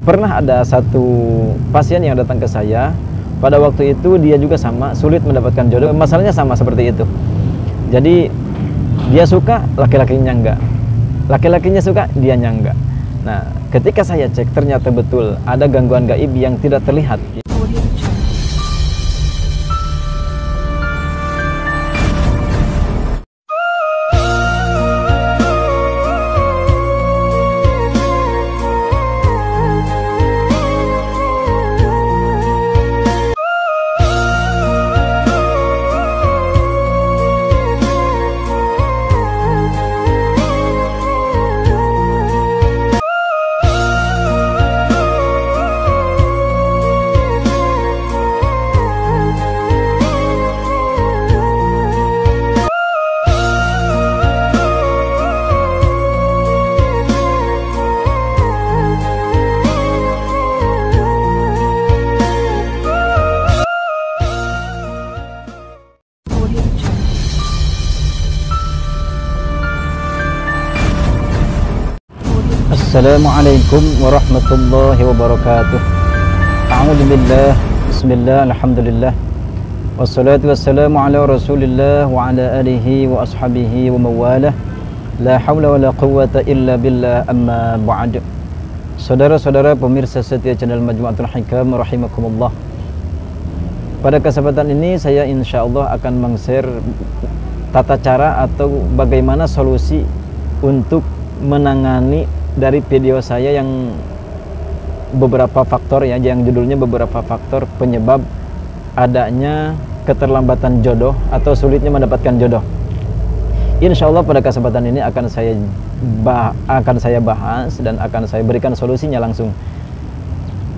Pernah ada satu pasien yang datang ke saya. Pada waktu itu dia juga sama, sulit mendapatkan jodoh. Masalahnya sama seperti itu. Jadi dia suka, laki-lakinya enggak. Laki-lakinya suka, dianya enggak. Nah, ketika saya cek ternyata betul ada gangguan gaib yang tidak terlihat. Assalamualaikum warahmatullahi wabarakatuh. A'udzubillah, bismillah, alhamdulillah. Wassalatu wassalamu ala rasulillah wa ala alihi wa ashabihi wa mawalah. La hawla wa la quwwata illa billah, amma ba'd. Saudara-saudara pemirsa setia channel Majmu'atul Hikam rahimakumullah. Pada kesempatan ini saya insyaallah akan meng-share tata cara atau bagaimana solusi untuk menangani dari video saya yang beberapa faktor ya, yang judulnya beberapa faktor penyebab adanya keterlambatan jodoh atau sulitnya mendapatkan jodoh. Insya Allah pada kesempatan ini akan saya bahas dan akan saya berikan solusinya langsung.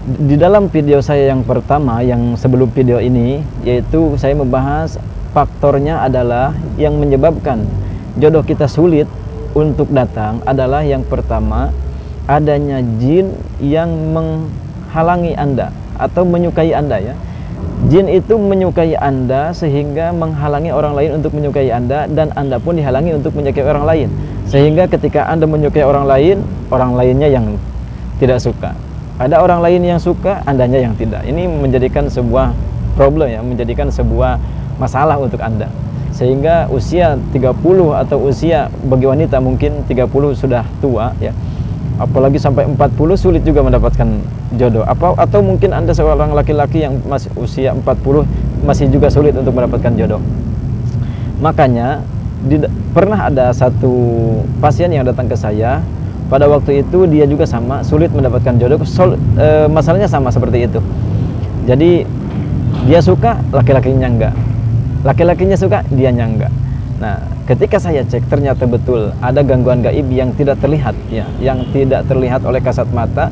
Di dalam video saya yang pertama, yang sebelum video ini, yaitu saya membahas faktornya adalah yang menyebabkan jodoh kita sulit untuk datang adalah yang pertama, adanya jin yang menghalangi Anda atau menyukai Anda ya. Jin itu menyukai Anda sehingga menghalangi orang lain untuk menyukai Anda, dan Anda pun dihalangi untuk menyukai orang lain. Sehingga ketika Anda menyukai orang lainnya yang tidak suka. Ada orang lain yang suka, Andanya yang tidak. Ini menjadikan sebuah problem ya, menjadikan sebuah masalah untuk Anda. Sehingga usia 30 atau usia bagi wanita mungkin 30 sudah tua ya, apalagi sampai 40 sulit juga mendapatkan jodoh. Atau mungkin Anda seorang laki-laki yang masih usia 40 masih juga sulit untuk mendapatkan jodoh. Makanya pernah ada satu pasien yang datang ke saya. Pada waktu itu dia juga sama, sulit mendapatkan jodoh. Masalahnya sama seperti itu. Jadi dia suka, laki-lakinya enggak. Laki-lakinya suka, dianya enggak. Nah, ketika saya cek ternyata betul ada gangguan gaib yang tidak terlihat ya, yang tidak terlihat oleh kasat mata,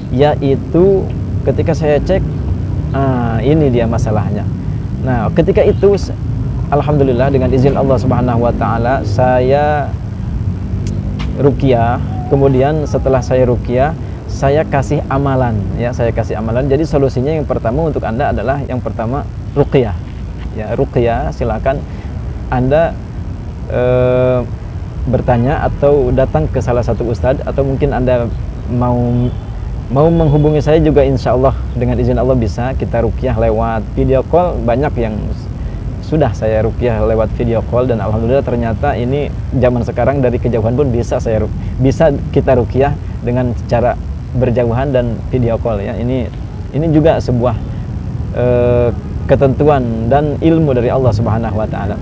yaitu ketika saya cek, ini dia masalahnya. Nah, ketika itu alhamdulillah dengan izin Allah Subhanahu wa taala saya ruqyah. Kemudian setelah saya ruqyah, saya kasih amalan ya, saya kasih amalan. Jadi solusinya yang pertama untuk Anda adalah yang pertama ruqyah. Ya, ruqyah, silakan Anda bertanya atau datang ke salah satu ustadz, atau mungkin Anda mau menghubungi saya juga, insya Allah dengan izin Allah bisa kita ruqyah lewat video call. Banyak yang sudah saya ruqyah lewat video call, dan alhamdulillah ternyata ini zaman sekarang dari kejauhan pun bisa kita ruqyah dengan cara berjauhan dan video call ya. Ini juga sebuah ketentuan dan ilmu dari Allah Subhanahu wa taala.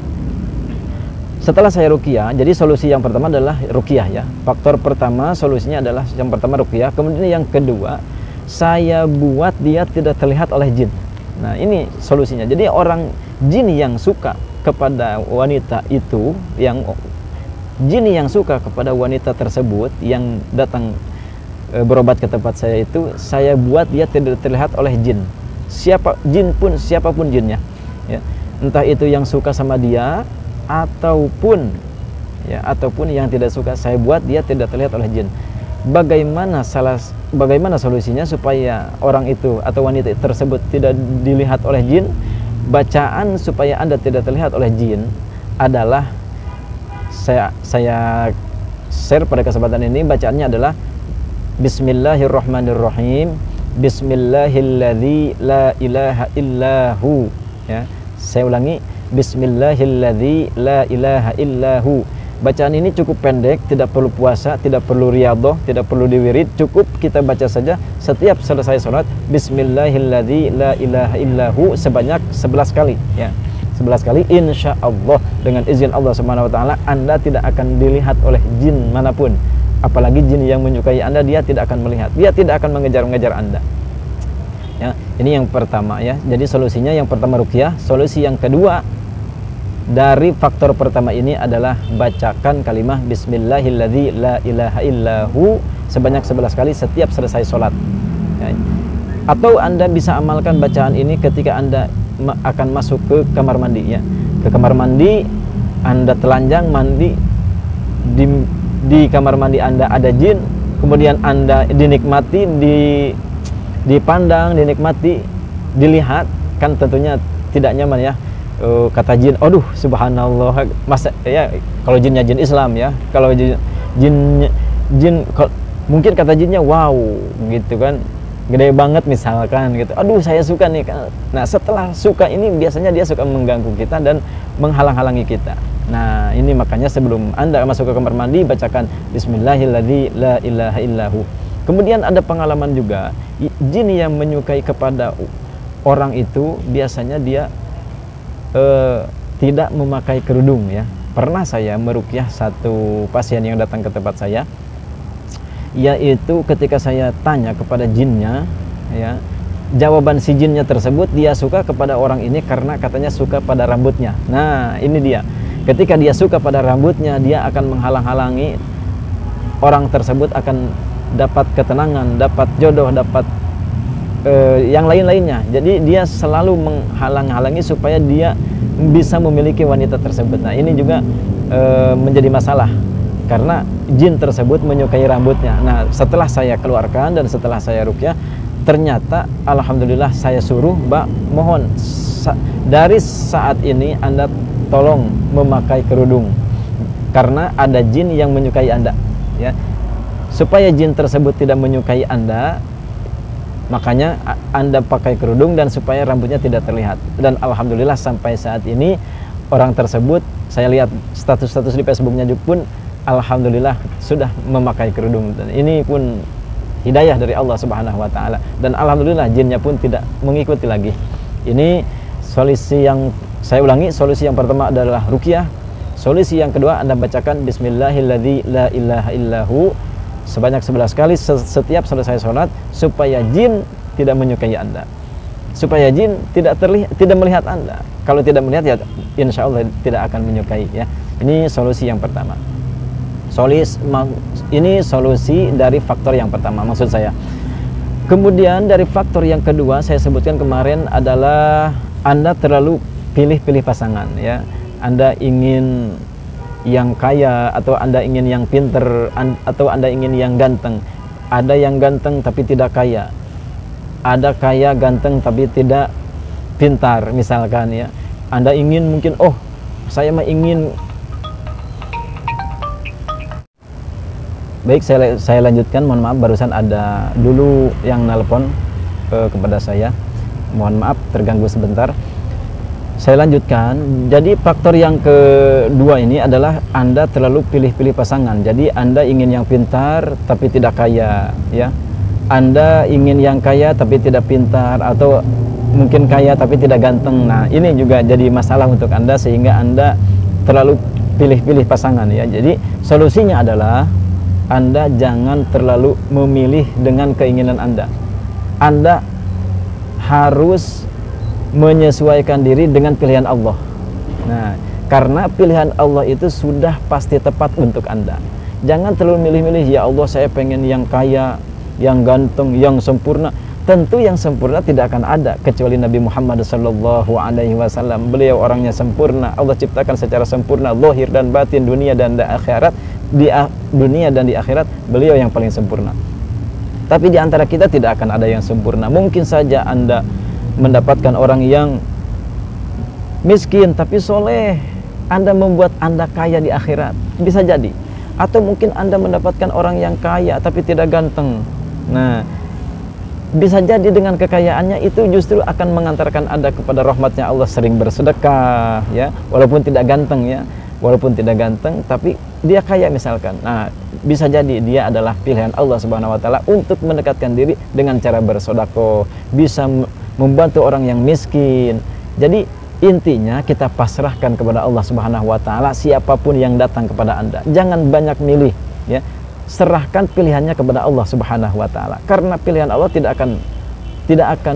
Setelah saya ruqyah, jadi solusi yang pertama adalah ruqyah ya. Faktor pertama solusinya adalah yang pertama ruqyah. Kemudian yang kedua, saya buat dia tidak terlihat oleh jin. Nah, ini solusinya. Jadi orang jin yang suka kepada wanita itu, jin yang suka kepada wanita tersebut yang datang berobat ke tempat saya itu, saya buat dia tidak terlihat oleh jin. Siapapun jinnya ya, entah itu yang suka sama dia ataupun yang tidak suka, saya buat dia tidak terlihat oleh jin. Bagaimana solusinya supaya orang itu atau wanita tersebut tidak dilihat oleh jin? Bacaan supaya Anda tidak terlihat oleh jin adalah saya share pada kesempatan ini. Bacaannya adalah Bismillahirrahmanirrahim. Bismillahilladzi la ilaha illahu. Ya, saya ulangi, Bismillahilladzi la ilaha illahu. Bacaan ini cukup pendek, tidak perlu puasa, tidak perlu riyadhah, tidak perlu diwirid, cukup kita baca saja setiap selesai sholat Bismillahilladzi la ilaha illahu sebanyak 11 kali ya. 11 kali insya Allah dengan izin Allah Subhanahu wa taala Anda tidak akan dilihat oleh jin manapun. Apalagi jin yang menyukai Anda, dia tidak akan melihat, dia tidak akan mengejar-ngejar Anda. Ya, ini yang pertama ya. Jadi solusinya yang pertama ruqyah, solusi yang kedua dari faktor pertama ini adalah bacakan kalimah Bismillahilladzi la ilaha illahu sebanyak 11 kali setiap selesai sholat ya. Atau Anda bisa amalkan bacaan ini ketika Anda akan masuk ke kamar mandi ya. Ke kamar mandi, Anda telanjang mandi, di kamar mandi Anda ada jin, kemudian Anda dinikmati, dipandang, dinikmati, dilihat, kan tentunya tidak nyaman ya. Kata jin, aduh subhanallah, masa ya, kalau jinnya jin Islam ya, kalau jin mungkin kata jinnya wow gitu kan, gede banget misalkan gitu, aduh saya suka nih. Nah setelah suka ini biasanya dia suka mengganggu kita dan menghalang-halangi kita. Nah ini makanya sebelum Anda masuk ke kamar mandi bacakan Bismillahilladzi la ilaha illahu. Kemudian ada pengalaman juga, jin yang menyukai kepada orang itu biasanya dia tidak memakai kerudung ya. Pernah saya meruqyah satu pasien yang datang ke tempat saya, yaitu ketika saya tanya kepada jinnya ya, jawaban si jinnya tersebut, dia suka kepada orang ini karena katanya suka pada rambutnya. Nah ini dia, ketika dia suka pada rambutnya, dia akan menghalang-halangi orang tersebut akan dapat ketenangan, dapat jodoh, dapat yang lain-lainnya. Jadi dia selalu menghalang-halangi supaya dia bisa memiliki wanita tersebut. Nah ini juga menjadi masalah karena jin tersebut menyukai rambutnya. Nah setelah saya keluarkan dan setelah saya ruqyah, ternyata alhamdulillah saya suruh, Mbak mohon dari saat ini Anda tolong memakai kerudung karena ada jin yang menyukai Anda ya. Supaya jin tersebut tidak menyukai Anda, makanya Anda pakai kerudung dan supaya rambutnya tidak terlihat. Dan alhamdulillah sampai saat ini orang tersebut, saya lihat status-status di Facebooknya juga pun alhamdulillah sudah memakai kerudung. Dan ini pun hidayah dari Allah Subhanahu wa taala. Dan alhamdulillah jinnya pun tidak mengikuti lagi. Ini solusi yang saya ulangi, solusi yang pertama adalah ruqyah. Solusi yang kedua Anda bacakan Bismillahilladzi la ilaha illahu sebanyak 11 kali setiap selesai sholat supaya jin tidak menyukai Anda, supaya jin tidak melihat Anda. Kalau tidak melihat ya insya Allah tidak akan menyukai ya. Ini solusi yang pertama. Ini solusi dari faktor yang pertama maksud saya. Kemudian dari faktor yang kedua saya sebutkan kemarin adalah Anda terlalu pilih-pilih pasangan ya. Anda ingin yang kaya atau Anda ingin yang pinter atau Anda ingin yang ganteng. Ada yang ganteng tapi tidak kaya, ada kaya ganteng tapi tidak pintar misalkan ya. Anda ingin mungkin saya mah ingin. Baik, saya lanjutkan, mohon maaf barusan ada dulu yang nelpon kepada saya, mohon maaf terganggu sebentar. Saya lanjutkan. Jadi faktor yang kedua ini adalah Anda terlalu pilih-pilih pasangan. Jadi Anda ingin yang pintar tapi tidak kaya ya. Anda ingin yang kaya tapi tidak pintar, atau mungkin kaya tapi tidak ganteng. Nah ini juga jadi masalah untuk Anda sehingga Anda terlalu pilih-pilih pasangan ya. Jadi solusinya adalah Anda jangan terlalu memilih dengan keinginan Anda. Anda harus menyesuaikan diri dengan pilihan Allah. Nah, karena pilihan Allah itu sudah pasti tepat untuk Anda. Jangan terlalu milih-milih, ya Allah saya pengen yang kaya, yang ganteng, yang sempurna. Tentu yang sempurna tidak akan ada kecuali Nabi Muhammad SAW. Beliau orangnya sempurna. Allah ciptakan secara sempurna, zahir dan batin, dunia dan di akhirat. Dunia dan di akhirat beliau yang paling sempurna. Tapi di antara kita tidak akan ada yang sempurna. Mungkin saja Anda mendapatkan orang yang miskin tapi soleh, Anda membuat Anda kaya di akhirat. Bisa jadi Atau mungkin Anda mendapatkan orang yang kaya tapi tidak ganteng. Nah, bisa jadi dengan kekayaannya itu justru akan mengantarkan Anda kepada rahmatnya Allah, sering bersedekah ya, walaupun tidak ganteng ya, walaupun tidak ganteng tapi dia kaya misalkan. Nah, bisa jadi dia adalah pilihan Allah Subhanahu wa taala untuk mendekatkan diri dengan cara bersedekah, bisa membantu orang yang miskin. Jadi intinya kita pasrahkan kepada Allah Subhanahu wa taala siapapun yang datang kepada Anda. Jangan banyak milih ya. Serahkan pilihannya kepada Allah Subhanahu wa taala. Karena pilihan Allah tidak akan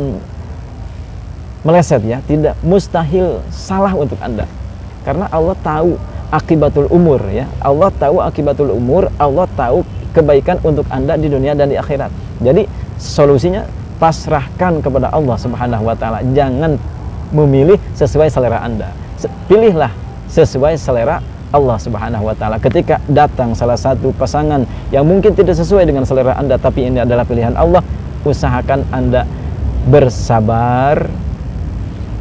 meleset ya, tidak mustahil salah untuk Anda. Karena Allah tahu akibatul umur ya. Allah tahu akibatul umur, Allah tahu kebaikan untuk Anda di dunia dan di akhirat. Jadi solusinya pasrahkan kepada Allah Subhanahu wa taala. Jangan memilih sesuai selera Anda. Pilihlah sesuai selera Allah Subhanahu wa taala. Ketika datang salah satu pasangan yang mungkin tidak sesuai dengan selera Anda, tapi ini adalah pilihan Allah, usahakan Anda bersabar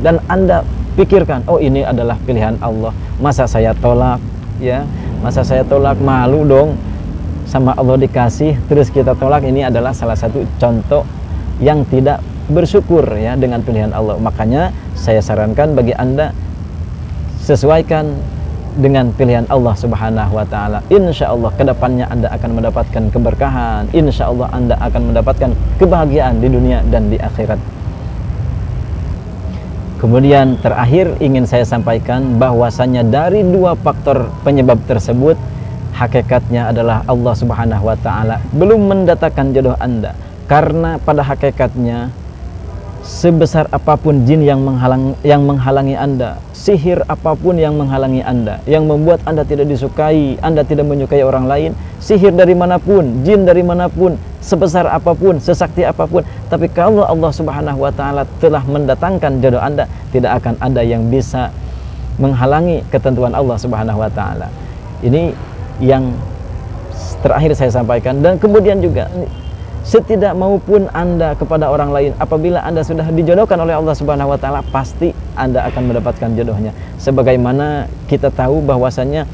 dan Anda pikirkan, oh ini adalah pilihan Allah. Masa saya tolak ya? Masa saya tolak, malu dong. Sama Allah dikasih terus kita tolak. Ini adalah salah satu contoh yang tidak bersyukur ya dengan pilihan Allah. Makanya saya sarankan bagi Anda, sesuaikan dengan pilihan Allah Subhanahu wa taala. Insya Allah kedepannya Anda akan mendapatkan keberkahan. Insya Allah Anda akan mendapatkan kebahagiaan di dunia dan di akhirat. Kemudian terakhir ingin saya sampaikan bahwasanya dari dua faktor penyebab tersebut, hakikatnya adalah Allah Subhanahu wa taala belum mendatangkan jodoh Anda. Karena pada hakikatnya sebesar apapun jin yang menghalangi Anda, sihir apapun yang menghalangi Anda, yang membuat Anda tidak disukai, Anda tidak menyukai orang lain, sihir dari manapun, jin dari manapun, sebesar apapun, sesakti apapun, tapi kalau Allah Subhanahu wa taala telah mendatangkan jodoh Anda, tidak akan ada yang bisa menghalangi ketentuan Allah Subhanahu wa taala. Ini yang terakhir saya sampaikan. Dan kemudian juga setidak maupun Anda kepada orang lain, apabila Anda sudah dijodohkan oleh Allah Subhanahu wa taala, pasti Anda akan mendapatkan jodohnya. Sebagaimana kita tahu bahwasanya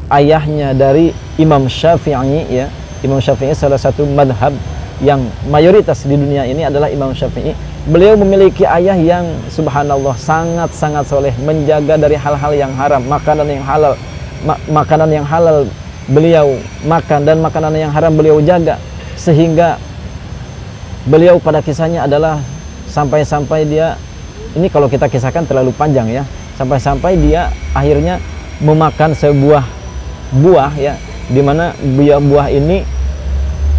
ayahnya dari Imam Syafi'i ya. Imam Syafi'i salah satu madhab yang mayoritas di dunia ini adalah Imam Syafi'i. Beliau memiliki ayah yang subhanallah sangat-sangat soleh, menjaga dari hal-hal yang haram, makanan yang halal beliau makan dan makanan yang haram beliau jaga, sehingga beliau pada kisahnya adalah sampai-sampai dia, ini kalau kita kisahkan terlalu panjang ya, sampai-sampai dia akhirnya memakan sebuah buah ya, dimana buah ini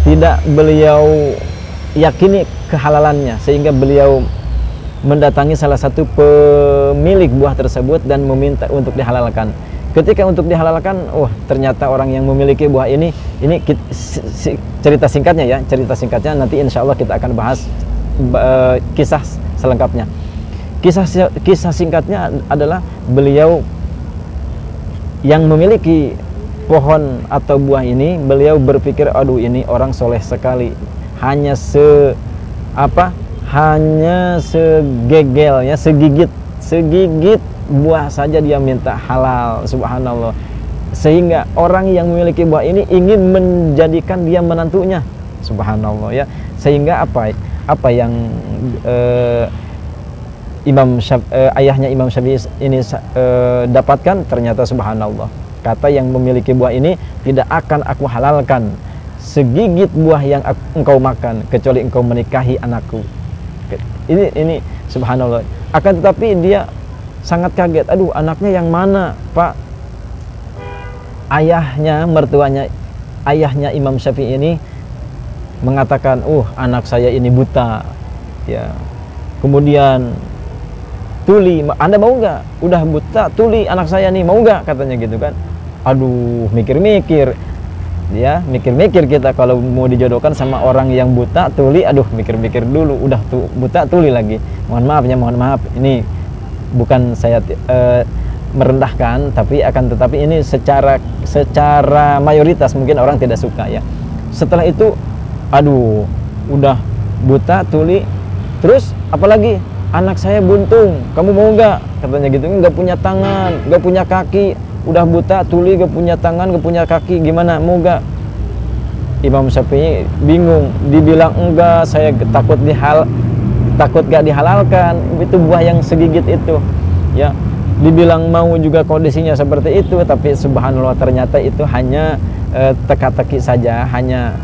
tidak beliau yakini kehalalannya, sehingga beliau mendatangi salah satu pemilik buah tersebut dan meminta untuk dihalalkan. Ketika untuk dihalalkan, ternyata orang yang memiliki buah ini cerita singkatnya ya, cerita singkatnya nanti insya Allah kita akan bahas kisah selengkapnya. Kisah singkatnya adalah beliau yang memiliki pohon atau buah ini, beliau berpikir, aduh ini orang soleh sekali, hanya segegel ya, segigit buah saja dia minta halal, subhanallah. Sehingga orang yang memiliki buah ini ingin menjadikan dia menantunya, subhanallah ya. Sehingga apa yang ayahnya Imam Syafi'i ini dapatkan, ternyata subhanallah, kata yang memiliki buah ini, tidak akan aku halalkan segigit buah yang engkau makan kecuali engkau menikahi anakku. Ini subhanallah. Akan tetapi dia sangat kaget, aduh anaknya yang mana Pak? Mertuanya ayahnya Imam Syafi'i ini mengatakan, anak saya ini buta ya. Kemudian, Tuli, Anda mau nggak? Udah buta, Tuli anak saya nih, mau nggak? Katanya gitu kan. Aduh, mikir-mikir ya, mikir-mikir kita kalau mau dijodohkan sama orang yang buta, Tuli, aduh mikir-mikir dulu, udah buta, Tuli lagi. Mohon maaf, ini bukan saya merendahkan, tapi ini secara mayoritas mungkin orang tidak suka ya. Setelah itu, aduh, udah buta, Tuli, terus apalagi anak saya buntung, kamu mau nggak? Katanya gitu, nggak punya tangan, nggak punya kaki, udah buta, tuli, gak punya tangan, gak punya kaki, gimana mau gak? Imam Syafi'i bingung, dibilang enggak, saya takut gak dihalalkan, itu buah yang segigit itu, ya. Dibilang mau juga kondisinya seperti itu, tapi subhanallah ternyata itu hanya teka-teki saja, hanya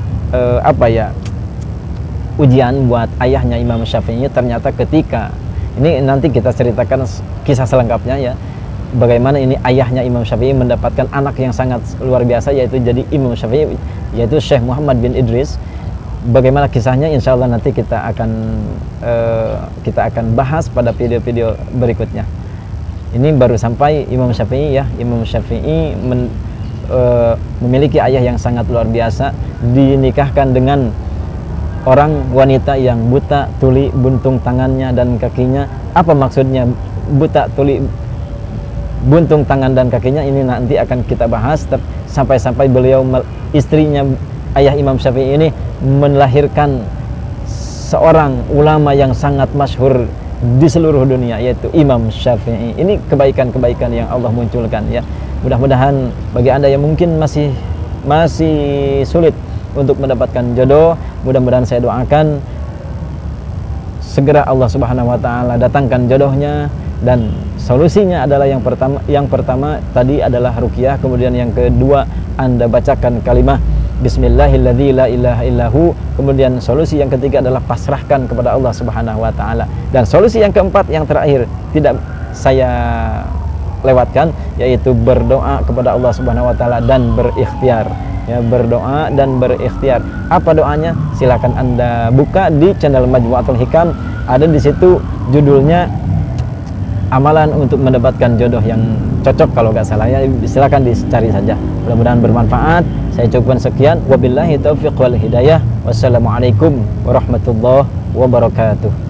ujian buat ayahnya Imam Syafi'i. Ternyata ketika ini nanti kita ceritakan kisah selengkapnya ya, bagaimana ini ayahnya Imam Syafi'i mendapatkan anak yang sangat luar biasa, yaitu jadi Imam Syafi'i, yaitu Syekh Muhammad bin Idris. Bagaimana kisahnya insya Allah nanti kita akan bahas pada video-video berikutnya. Ini baru sampai Imam Syafi'i ya. Imam Syafi'i memiliki ayah yang sangat luar biasa, dinikahkan dengan orang wanita yang buta, tuli, buntung tangannya dan kakinya. Apa maksudnya buta, tuli, buntung tangan dan kakinya? Ini nanti akan kita bahas sampai-sampai beliau, istrinya ayah Imam Syafi'i ini melahirkan seorang ulama yang sangat masyhur di seluruh dunia, yaitu Imam Syafi'i. Ini kebaikan-kebaikan yang Allah munculkan ya. Mudah-mudahan bagi Anda yang mungkin masih sulit untuk mendapatkan jodoh, mudah-mudahan saya doakan segera Allah Subhanahu wa taala datangkan jodohnya. Dan solusinya adalah yang pertama tadi adalah ruqyah, kemudian yang kedua Anda bacakan kalimat Bismillahilladzi la ilaha illahu. Kemudian solusi yang ketiga adalah pasrahkan kepada Allah Subhanahu wa taala. Dan solusi yang keempat, yang terakhir, tidak saya lewatkan, yaitu berdoa kepada Allah Subhanahu wa taala dan berikhtiar. Ya, berdoa dan berikhtiar. Apa doanya? Silakan Anda buka di channel Majmu'atul Hikam. Ada di situ judulnya amalan untuk mendapatkan jodoh yang cocok, kalau nggak salah ya. Silakan dicari saja. Mudah-mudahan bermanfaat. Saya cukupkan sekian. Wabillahi taufiq wal hidayah. Wassalamualaikum warahmatullahi wabarakatuh.